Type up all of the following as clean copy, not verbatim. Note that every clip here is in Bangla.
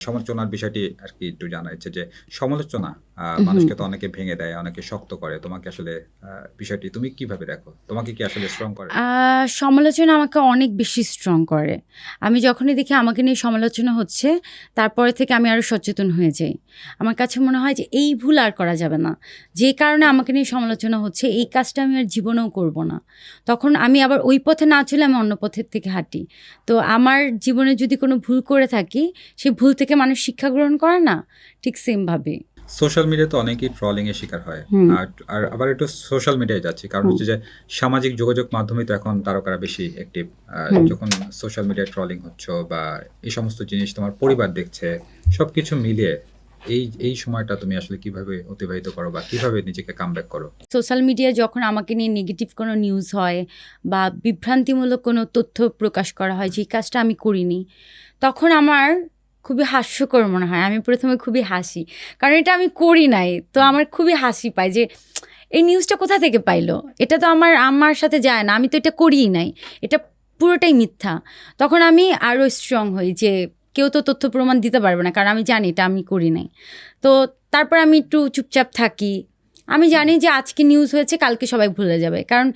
সমালোচনার বিষয়টি আরকি একটু জানার ইচ্ছে যে সমালোচনা মানুষকে তো অনেকে ভেঙে দেয়, অনেকে শক্ত করে। তোমাকে আসলে আ বিষয়টি তুমি কিভাবে দেখো? তোমাকে কি আসলে স্ট্রং করে? আ সমালোচনা আমাকে অনেক বেশি স্ট্রং করে। আমি যখনই দেখি আমাকে নিয়ে সমালোচনা হচ্ছে, তারপরে থেকে আমি আরো সচেতন হয়ে যাই। আমার কাছে মনে হয় যে এই ভুল আর করা যাবে না। যে কারণে আমাকে নিয়ে সমালোচনা হচ্ছে, এই কাজটা আমি আর জীবনেও করব না। তখন আমি আবার ওই পথে না চলে আমি অন্য পথের থেকে হাঁটি। তো আমার জীবনে যদি কোনো ভুল করে থাকি, সেই ভুল থেকে মানুষ শিক্ষা গ্রহণ করে না? ঠিক সেম ভাবে। সোশ্যাল মিডিয়াতে অনেকেই ট্রলিং এর শিকার হয়। হুম, আর আবার একটু সোশ্যাল মিডিয়ায় যাচ্ছি। কারণ হুম, হচ্ছে যে সামাজিক যোগাযোগ মাধ্যমে তো এখন তারকারা বেশি অ্যাক্টিভ। হুম। যখন সোশ্যাল মিডিয়ায় ট্রলিং হচ্ছ বা এই সমস্ত জিনিস তোমার পরিবার দেখছে, সবকিছু মিলিয়ে এই সময়টা তুমি আসলে কিভাবে অতিবাহিত করো বা কিভাবে নিজেকে কামব্যাক করো? সোশ্যাল মিডিয়ায় যখন আমাকে নিয়ে নেগেটিভ কোনো নিউজ হয় বা বিভ্রান্তিমূলক কোনো তথ্য প্রকাশ করা হয় যে কাজটা আমি করিনি, তখন আমার খুবই হাস্যকর মনে হয়। আমি প্রথমে খুবই হাসি, কারণ এটা আমি করি নাই। তো আমার খুবই হাসি পায় যে এই নিউজটা কোথা থেকে পাইলো, এটা তো আমার আমার সাথে যায় না, আমি তো এটা করিই নাই, এটা পুরোটাই মিথ্যা। তখন আমি আরও স্ট্রং হই যে কেউ তো তথ্য প্রমাণ দিতে পারবে না, কারণ আমি জানি এটা আমি করি নাই। তো তারপর আমি একটু চুপচাপ থাকি। আমি জানি যে আজকে নিউজ হয়েছে, কালকে সবাই ভুলে যাবে, কারণ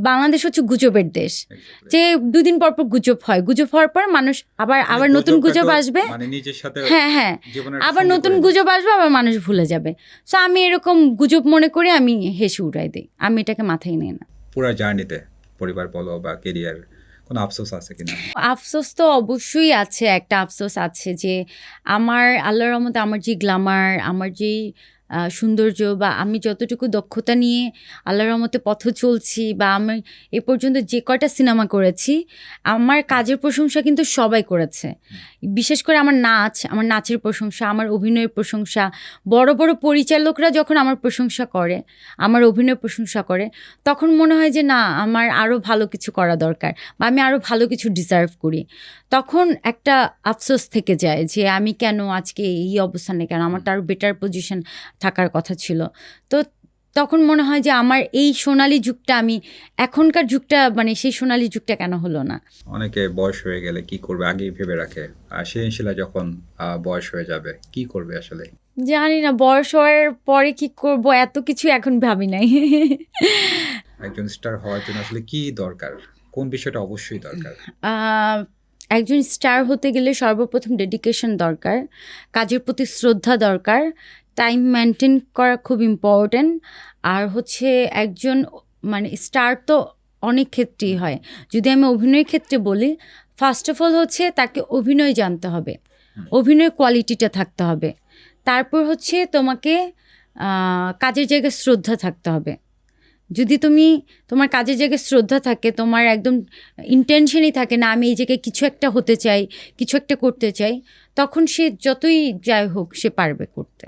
বাংলাদেশ হচ্ছে গুজবের দেশ। এক্সাক্টলি। যে ২ দিন পর পর গুজব হয়, গুজব হওয়ার পর মানুষ আবার মানে আবার নতুন গুজব গুজবটাকেও আসবে। মানে নিজের সাথে হ্যাঁ, হ্যাঁ, জীবনের একটা আবার সঙ্গী নতুন করে নেয়। গুজব আসবে, আবার মানুষ ভুলে যাবে। সো আমি এরকম গুজব মনে করে আমি হেসে উড়াই দেই, আমি এটাকে মাথায় নিই না। পুরা জার্নিতে পরিবার বলো বা কেরিয়ার কোনো আফসোস আছে কিনা? আফসোস তো অবশ্যই আছে, একটা আফসোস আছে যে আমার আল্লাহর রহমতে আমার যে গ্ল্যামার, আমার যেই সৌন্দর্য বা আমি যতটুকু দক্ষতা নিয়ে আল্লাহর রহমতে পথ চলছি, বা আমি এ পর্যন্ত যে কয়টা সিনেমা করেছি, আমার কাজের প্রশংসা কিন্তু সবাই করেছে। বিশেষ করে আমার নাচ, আমার নাচের প্রশংসা, আমার অভিনয়ের প্রশংসা। বড় বড় পরিচালকরা যখন আমার প্রশংসা করে, আমার অভিনয়ের প্রশংসা করে, তখন মনে হয় যে না, আমার আরও ভালো কিছু করা দরকার বা আমি আরও ভালো কিছু ডিজার্ভ করি। তখন একটা আফসোস থেকে যায় যে আমি কেন আজকে এই অবস্থানে, কেন আমার তো আরও বেটার পজিশন থাকার কথা ছিল। তো তখন মনে হয় যে আমার এই সোনালী যুগটা, আমি এখনকার যুগটা, মানে সেই সোনালী যুগটা কেন হলো না। অনেকে বয়স হয়ে গেলে কি করবে আগেই ভেবে রাখে। আর সৃজনশীলা যখন বয়স হয়ে যাবে কি করবে আসলে? জানি না বয়স হওয়ার পরে কি করব, এত কিছু এখন ভাবি নাই। একজন স্টার হওয়ার জন্য আসলে কি দরকার? কোন বিষয়টা অবশ্যই দরকার? আহ, একজন স্টার হতে গেলে সর্বপ্রথম ডেডিকেশন দরকার, কাজের প্রতি শ্রদ্ধা দরকার, টাইম মেনটেন করা খুব ইম্পর্ট্যান্ট। আর হচ্ছে একজন, মানে স্টার তো অনেক ক্ষেত্রেই হয়। যদি আমি অভিনয়ের ক্ষেত্রে বলি, ফার্স্ট অফ অল হচ্ছে তাকে অভিনয় জানতে হবে, অভিনয় কোয়ালিটিটা থাকতে হবে। তারপর হচ্ছে তোমাকে কাজের জায়গায় শ্রদ্ধা থাকতে হবে। যদি তুমি, তোমার কাজের জায়গায় শ্রদ্ধা থাকে, তোমার একদম ইন্টেনশনই থাকে না আমি এই জায়গায় কিছু একটা হতে চাই, কিছু একটা করতে চাই, তখন সে যতই যাই হোক সে পারবে করতে।